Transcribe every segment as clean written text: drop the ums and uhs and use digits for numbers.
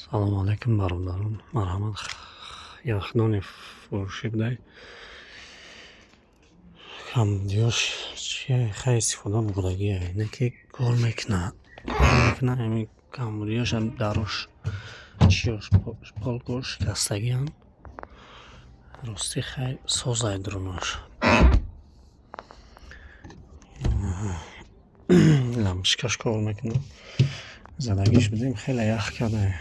Салому алейкум бародарон, марҳамат. Яхнони фурӯшӣ будай. Камдиёш чие хай истифода бурдагия. Ина ки кор мекуна. Ами камдиёша дарош чиёш полкош шикастагиам. Рости хай созай дурунош. Лампочкаш кор мекуна. Задагиш будем хеле ях карда.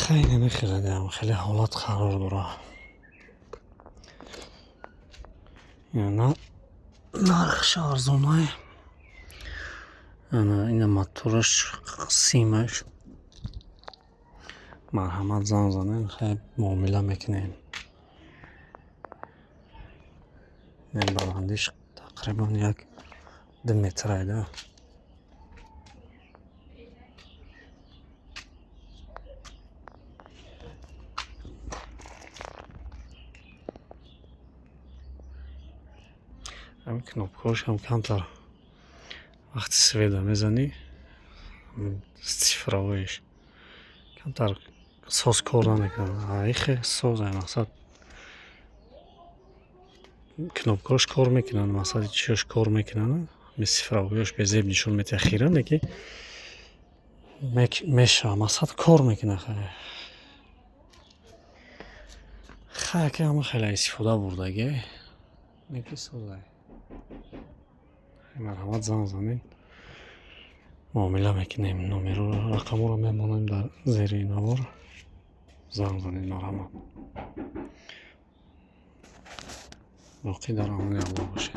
Хеле мехирадам, хеле ҳолат қарор дора. Яна нархш арзонай. Ина мотораш симаш. Марҳамат занг занем, хай муомила мекунем. Ин баландиш тақрибан 1-2 метр айда. Ами кнопкааш ҳам камтар вақти сведа мезанӣ цифравоиш камтар соз кор намекунад. Айхе созай мақсад кнопкааш кор мекунанд, мақсади чиёш кор мекунанд, цифравоиш безеб нишон медиҳад хира леки мешава мақсад кор мекунад. Хай ки ҳама хеле истифода бурдагӣ леки созай. Марҳамат занг занед, муомила мекунем. Номеро рақаморо мемонем дар зери навор. Занг занед, марҳамат. Боқӣ дар амони Аллоҳ бошед.